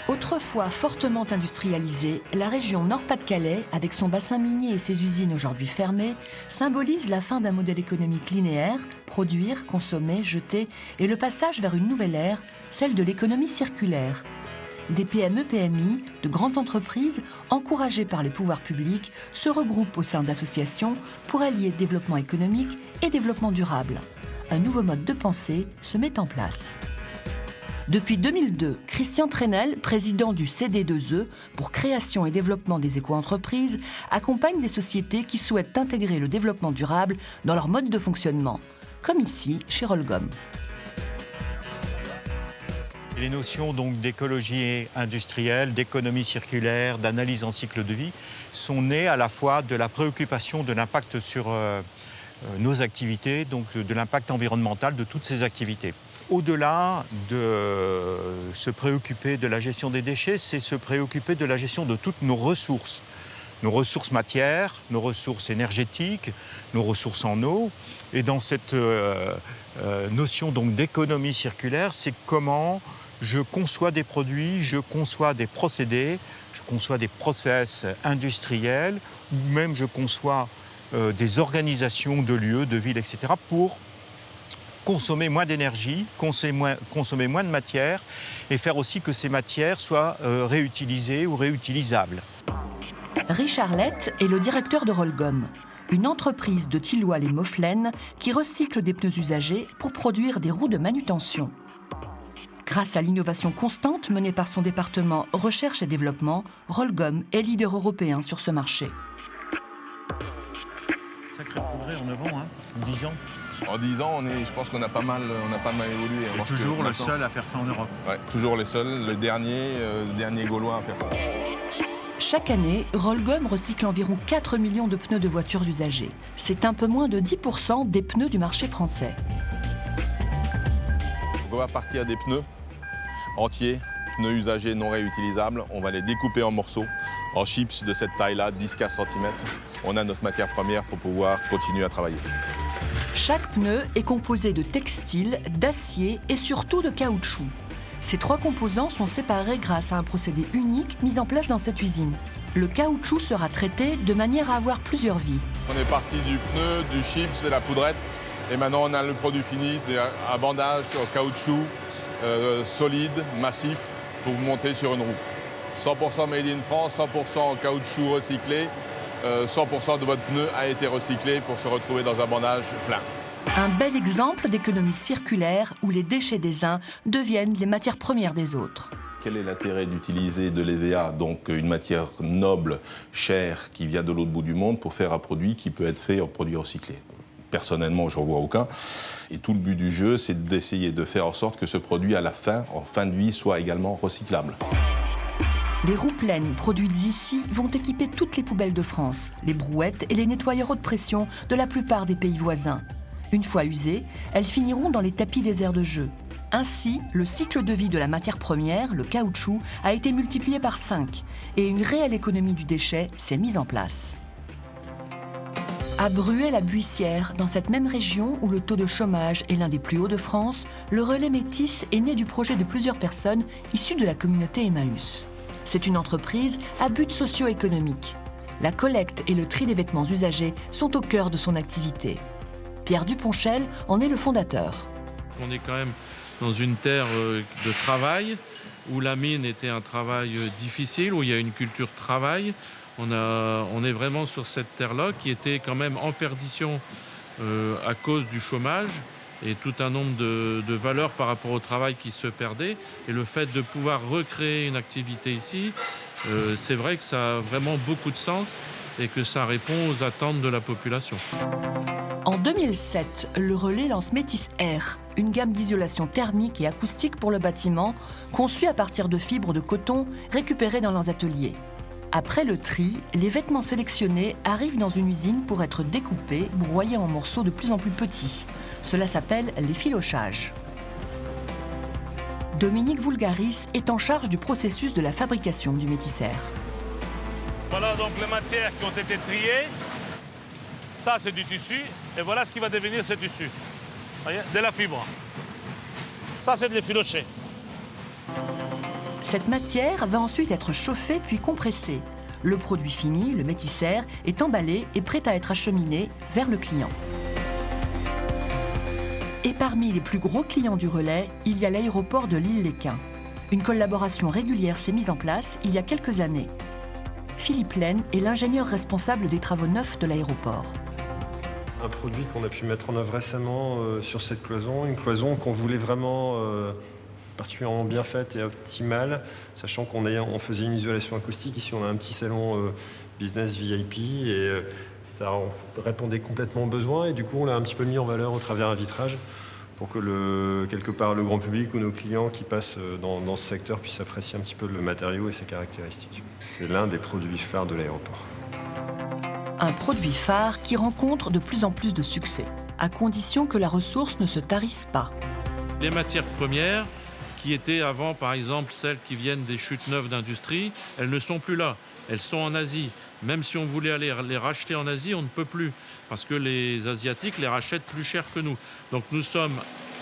Autrefois fortement industrialisée, la région Nord-Pas-de-Calais, avec son bassin minier et ses usines aujourd'hui fermées, symbolise la fin d'un modèle économique linéaire, produire, consommer, jeter, et le passage vers une nouvelle ère, celle de l'économie circulaire. Des PME-PMI, de grandes entreprises, encouragées par les pouvoirs publics, se regroupent au sein d'associations pour allier développement économique et développement durable. Un nouveau mode de pensée se met en place. Depuis 2002, Christian Trenel, président du CD2E pour création et développement des éco-entreprises, accompagne des sociétés qui souhaitent intégrer le développement durable dans leur mode de fonctionnement, comme ici chez Rollgom. Les notions donc d'écologie industrielle, d'économie circulaire, d'analyse en cycle de vie sont nées à la fois de la préoccupation de l'impact sur nos activités, donc de l'impact environnemental de toutes ces activités. Au-delà de se préoccuper de la gestion des déchets, c'est se préoccuper de la gestion de toutes nos ressources matières, nos ressources énergétiques, nos ressources en eau. Et dans cette notion donc d'économie circulaire, c'est comment je conçois des produits, je conçois des procédés, je conçois des process industriels, ou même je conçois des organisations de lieux, de villes, etc. pour consommer moins d'énergie, consommer moins de matière et faire aussi que ces matières soient réutilisées ou réutilisables. Richard Lett est le directeur de Rollgom, une entreprise de Thilloy les Moflennes qui recycle des pneus usagés pour produire des roues de manutention. Grâce à l'innovation constante menée par son département Recherche et Développement, Rollgom est leader européen sur ce marché. Sacré progrès en 9 ans, en 10 ans. En 10 ans, je pense qu'on a pas mal évolué. Et toujours le seul à faire ça en Europe. Ouais, toujours les seuls, le dernier Gaulois à faire ça. Chaque année, Rollgom recycle environ 4 millions de pneus de voitures usagés. C'est un peu moins de 10% des pneus du marché français. On va partir des pneus entiers, pneus usagés non réutilisables. On va les découper en morceaux, en chips de cette taille-là, 10-15 cm. On a notre matière première pour pouvoir continuer à travailler. Chaque pneu est composé de textile, d'acier et surtout de caoutchouc. Ces 3 composants sont séparés grâce à un procédé unique mis en place dans cette usine. Le caoutchouc sera traité de manière à avoir plusieurs vies. On est parti du pneu, du chips, de la poudrette. Et maintenant, on a le produit fini, un bandage en caoutchouc solide, massif, pour monter sur une roue. 100% made in France, 100% en caoutchouc recyclé. 100% de votre pneu a été recyclé pour se retrouver dans un bandage plein. Un bel exemple d'économie circulaire où les déchets des uns deviennent les matières premières des autres. Quel est l'intérêt d'utiliser de l'EVA, donc une matière noble, chère, qui vient de l'autre bout du monde, pour faire un produit qui peut être fait en produit recyclé? Personnellement, je n'en vois aucun. Et tout le but du jeu, c'est d'essayer de faire en sorte que ce produit, à la fin, en fin de vie, soit également recyclable. Les roues pleines produites ici vont équiper toutes les poubelles de France, les brouettes et les nettoyeurs haute pression de la plupart des pays voisins. Une fois usées, elles finiront dans les tapis des aires de jeu. Ainsi, le cycle de vie de la matière première, le caoutchouc, a été multiplié par 5 et une réelle économie du déchet s'est mise en place. À Bruay-la-Buissière, dans cette même région où le taux de chômage est l'un des plus hauts de France, le relais Métis est né du projet de plusieurs personnes issues de la communauté Emmaüs. C'est une entreprise à but socio-économique. La collecte et le tri des vêtements usagés sont au cœur de son activité. Pierre Duponchel en est le fondateur. On est quand même dans une terre de travail, où la mine était un travail difficile, où il y a une culture de travail. On est vraiment sur cette terre-là qui était quand même en perdition à cause du chômage et tout un nombre de valeurs par rapport au travail qui se perdaient. Et le fait de pouvoir recréer une activité ici, c'est vrai que ça a vraiment beaucoup de sens et que ça répond aux attentes de la population. En 2007, le relais lance Métis Air, une gamme d'isolation thermique et acoustique pour le bâtiment, conçue à partir de fibres de coton récupérées dans leurs ateliers. Après le tri, les vêtements sélectionnés arrivent dans une usine pour être découpés, broyés en morceaux de plus en plus petits. Cela s'appelle l'effilochage. Dominique Voulgaris est en charge du processus de la fabrication du Métis Air. Voilà donc les matières qui ont été triées. Ça, c'est du tissu. Et voilà ce qui va devenir ce tissu. Voyez, de la fibre. Ça, c'est de l'effiloché. Cette matière va ensuite être chauffée puis compressée. Le produit fini, le métissaire, est emballé et prêt à être acheminé vers le client. Et parmi les plus gros clients du relais, il y a l'aéroport de Lille-Léquin. Une collaboration régulière s'est mise en place il y a quelques années. Philippe Laine est l'ingénieur responsable des travaux neufs de l'aéroport. Un produit qu'on a pu mettre en œuvre récemment sur cette cloison, une cloison qu'on voulait vraiment particulièrement bien faite et optimale, sachant qu'on faisait une isolation acoustique. Ici, on a un petit salon business VIP et ça répondait complètement aux besoins. Et du coup, on l'a un petit peu mis en valeur au travers un vitrage pour que quelque part le grand public ou nos clients qui passent dans ce secteur puissent apprécier un petit peu le matériau et ses caractéristiques. C'est l'un des produits phares de l'aéroport. Un produit phare qui rencontre de plus en plus de succès, à condition que la ressource ne se tarisse pas. Les matières premières, qui étaient avant, par exemple, celles qui viennent des chutes neuves d'industrie, elles ne sont plus là. Elles sont en Asie. Même si on voulait aller les racheter en Asie, on ne peut plus, parce que les Asiatiques les rachètent plus cher que nous. Donc nous sommes,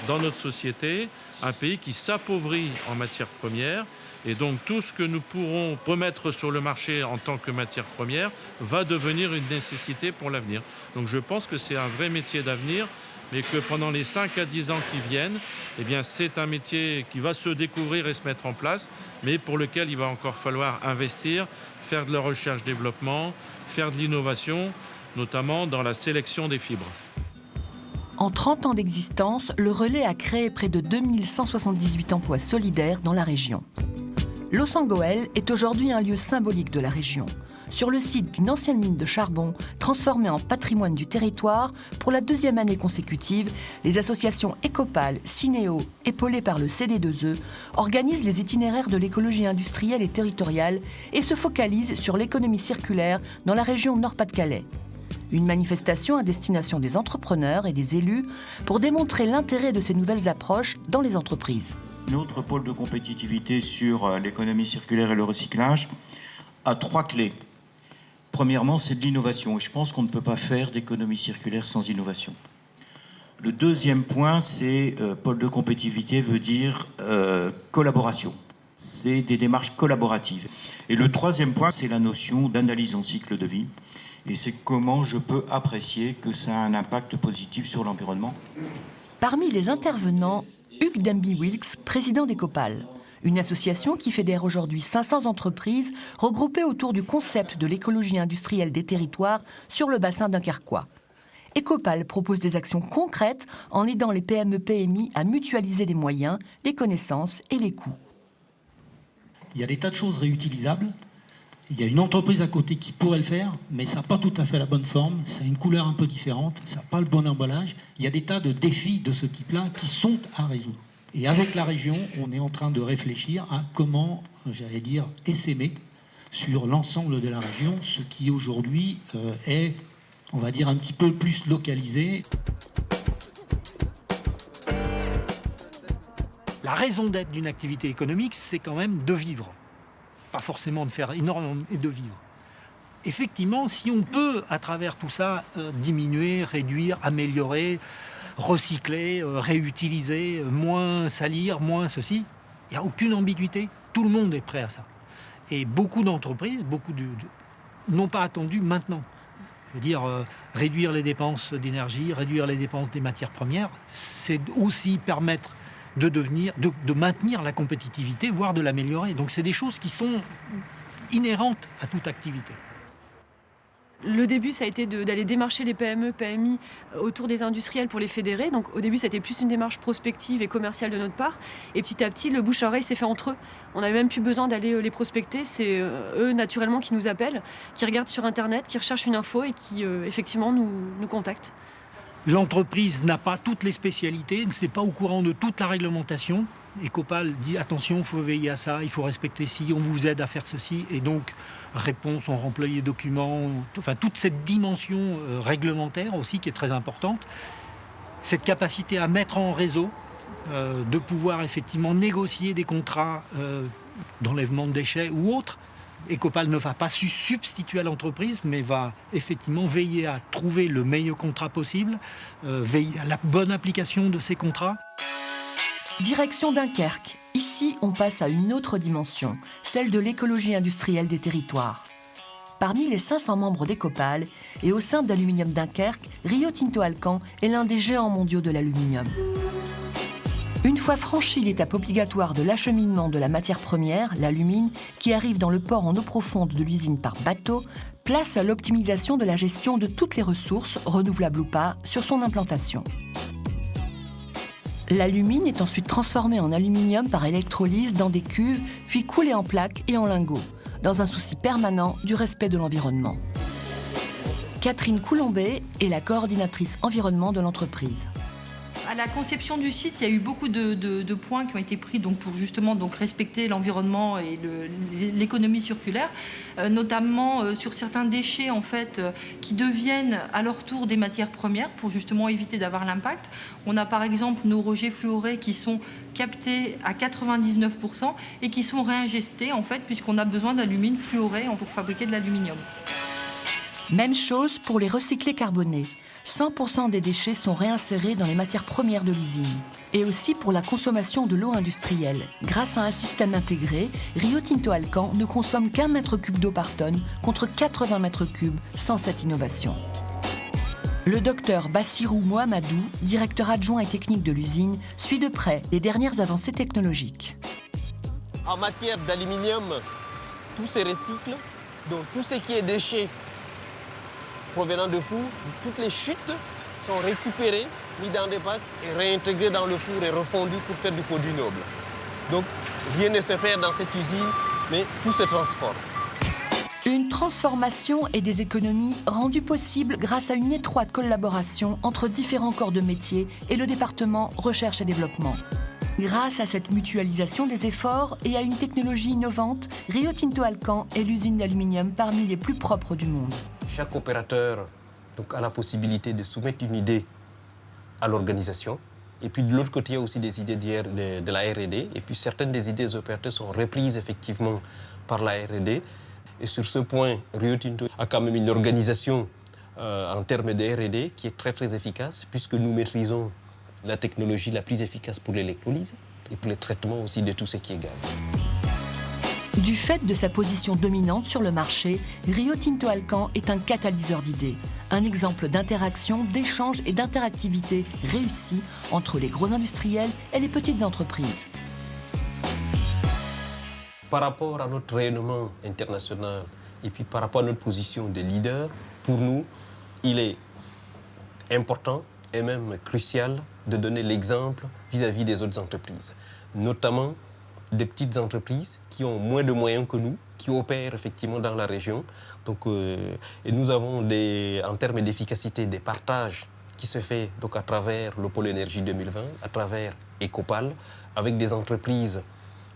dans notre société, un pays qui s'appauvrit en matières premières. Et donc tout ce que nous pourrons remettre sur le marché en tant que matière première va devenir une nécessité pour l'avenir. Donc je pense que c'est un vrai métier d'avenir, mais que pendant les 5 à 10 ans qui viennent, eh bien, c'est un métier qui va se découvrir et se mettre en place, mais pour lequel il va encore falloir investir, faire de la recherche-développement, faire de l'innovation, notamment dans la sélection des fibres. En 30 ans d'existence, le relais a créé près de 2178 emplois solidaires dans la région. Losangoël est aujourd'hui un lieu symbolique de la région. Sur le site d'une ancienne mine de charbon, transformée en patrimoine du territoire, pour la 2e année consécutive, les associations Ecopal, Cinéo, épaulées par le CD2E, organisent les itinéraires de l'écologie industrielle et territoriale et se focalisent sur l'économie circulaire dans la région Nord-Pas-de-Calais. Une manifestation à destination des entrepreneurs et des élus pour démontrer l'intérêt de ces nouvelles approches dans les entreprises. Notre pôle de compétitivité sur l'économie circulaire et le recyclage a 3 clés. Premièrement, c'est de l'innovation. Et je pense qu'on ne peut pas faire d'économie circulaire sans innovation. Le deuxième point, c'est pôle de compétitivité veut dire collaboration. C'est des démarches collaboratives. Et le troisième point, c'est la notion d'analyse en cycle de vie. Et c'est comment je peux apprécier que ça a un impact positif sur l'environnement. Parmi les intervenants, Hugues Demby-Wilkes, président d'Ecopal, une association qui fédère aujourd'hui 500 entreprises regroupées autour du concept de l'écologie industrielle des territoires sur le bassin dunkerquois. Ecopal propose des actions concrètes en aidant les PME-PMI à mutualiser les moyens, les connaissances et les coûts. Il y a des tas de choses réutilisables. Il y a une entreprise à côté qui pourrait le faire, mais ça n'a pas tout à fait la bonne forme, ça a une couleur un peu différente, ça n'a pas le bon emballage. Il y a des tas de défis de ce type-là qui sont à résoudre. Et avec la région, on est en train de réfléchir à comment, j'allais dire, essaimer sur l'ensemble de la région, ce qui aujourd'hui est, on va dire, un petit peu plus localisé. La raison d'être d'une activité économique, c'est quand même de vivre. Pas forcément de faire énormément et de vivre. Effectivement, si on peut, à travers tout ça, diminuer, réduire, améliorer, recycler, réutiliser, moins salir, moins ceci, il n'y a aucune ambiguïté. Tout le monde est prêt à ça. Et beaucoup d'entreprises, n'ont pas attendu maintenant. Je veux dire, réduire les dépenses d'énergie, réduire les dépenses des matières premières, c'est aussi permettre de maintenir la compétitivité, voire de l'améliorer. Donc c'est des choses qui sont inhérentes à toute activité. Le début, ça a été d'aller démarcher les PME, PMI autour des industriels pour les fédérer. Donc au début, c'était plus une démarche prospective et commerciale de notre part. Et petit à petit, le bouche à oreille s'est fait entre eux. On n'avait même plus besoin d'aller les prospecter. C'est eux, naturellement, qui nous appellent, qui regardent sur Internet, qui recherchent une info et qui, effectivement, nous contactent. L'entreprise n'a pas toutes les spécialités, ne s'est pas au courant de toute la réglementation. Ecopal dit attention, il faut veiller à ça, il faut respecter ci, on vous aide à faire ceci. Et donc, réponse, on remplit les documents, enfin toute cette dimension réglementaire aussi qui est très importante. Cette capacité à mettre en réseau, de pouvoir effectivement négocier des contrats d'enlèvement de déchets ou autres. Ecopal ne va pas substituer à l'entreprise, mais va effectivement veiller à trouver le meilleur contrat possible, veiller à la bonne application de ces contrats. Direction Dunkerque. Ici, on passe à une autre dimension, celle de l'écologie industrielle des territoires. Parmi les 500 membres d'Ecopal et au sein d'Aluminium Dunkerque, Rio Tinto Alcan est l'un des géants mondiaux de l'aluminium. Une fois franchi l'étape obligatoire de l'acheminement de la matière première, l'alumine, qui arrive dans le port en eau profonde de l'usine par bateau, place à l'optimisation de la gestion de toutes les ressources, renouvelables ou pas, sur son implantation. L'alumine est ensuite transformée en aluminium par électrolyse dans des cuves, puis coulée en plaques et en lingots, dans un souci permanent du respect de l'environnement. Catherine Coulombet est la coordinatrice environnement de l'entreprise. À la conception du site, il y a eu beaucoup de points qui ont été pris pour justement respecter l'environnement et l'économie circulaire, notamment sur certains déchets en fait, qui deviennent à leur tour des matières premières pour justement éviter d'avoir l'impact. On a par exemple nos rejets fluorés qui sont captés à 99% et qui sont réinjectés en fait, puisqu'on a besoin d'alumine fluoré pour fabriquer de l'aluminium. Même chose pour les recyclés carbonés. 100% des déchets sont réinsérés dans les matières premières de l'usine. Et aussi pour la consommation de l'eau industrielle. Grâce à un système intégré, Rio Tinto Alcan ne consomme qu'1 mètre cube d'eau par tonne contre 80 mètres cubes sans cette innovation. Le docteur Bassirou Mohamedou, directeur adjoint et technique de l'usine, suit de près les dernières avancées technologiques. En matière d'aluminium, tout se recycle, donc tout ce qui est déchets provenant de four, toutes les chutes sont récupérées, mises dans des packs et réintégrées dans le four et refondues pour faire du produit noble. Donc rien ne se perd dans cette usine, mais tout se transforme. Une transformation et des économies rendues possibles grâce à une étroite collaboration entre différents corps de métier et le département recherche et développement. Grâce à cette mutualisation des efforts et à une technologie innovante, Rio Tinto Alcan est l'usine d'aluminium parmi les plus propres du monde. Chaque opérateur a la possibilité de soumettre une idée à l'organisation. Et puis de l'autre côté, il y a aussi des idées de la R&D. Et puis certaines des idées des opérateurs sont reprises effectivement par la R&D. Et sur ce point, Rio Tinto a quand même une organisation en termes de R&D qui est très très efficace, puisque nous maîtrisons la technologie la plus efficace pour l'électrolyse et pour le traitement aussi de tout ce qui est gaz. Du fait de sa position dominante sur le marché, Rio Tinto Alcan est un catalyseur d'idées, un exemple d'interaction, d'échange et d'interactivité réussie entre les gros industriels et les petites entreprises. Par rapport à notre rayonnement international et puis par rapport à notre position de leader, pour nous, il est important et même crucial de donner l'exemple vis-à-vis des autres entreprises, notamment des petites entreprises qui ont moins de moyens que nous, qui opèrent effectivement dans la région. Et nous avons, en termes d'efficacité, des partages qui se fait à travers le pôle énergie 2020, à travers Ecopal, avec des entreprises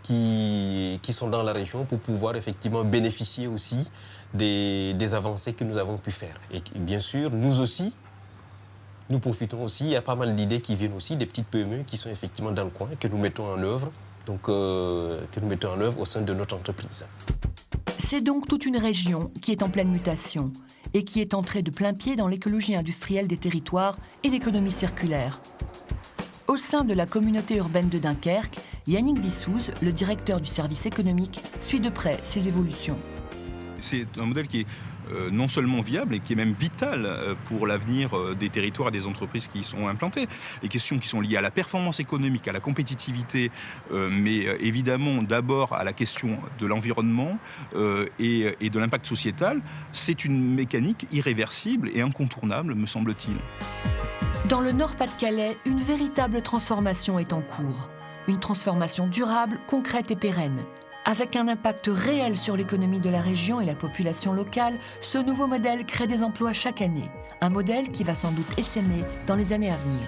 qui sont dans la région pour pouvoir effectivement bénéficier aussi des avancées que nous avons pu faire. Et bien sûr, nous aussi, nous profitons aussi, il y a pas mal d'idées qui viennent aussi, des petites PME qui sont effectivement dans le coin, que nous mettons en œuvre. Que nous mettons en œuvre au sein de notre entreprise. C'est donc toute une région qui est en pleine mutation et qui est entrée de plein pied dans l'écologie industrielle des territoires et l'économie circulaire. Au sein de la communauté urbaine de Dunkerque, Yannick Bissouz, le directeur du service économique, suit de près ces évolutions. C'est un modèle qui est non seulement viable et qui est même vital pour l'avenir des territoires et des entreprises qui y sont implantées. Les questions qui sont liées à la performance économique, à la compétitivité, mais évidemment d'abord à la question de l'environnement et de l'impact sociétal, c'est une mécanique irréversible et incontournable, me semble-t-il. Dans le Nord-Pas-de-Calais, une véritable transformation est en cours. Une transformation durable, concrète et pérenne. Avec un impact réel sur l'économie de la région et la population locale, ce nouveau modèle crée des emplois chaque année. Un modèle qui va sans doute essaimer dans les années à venir.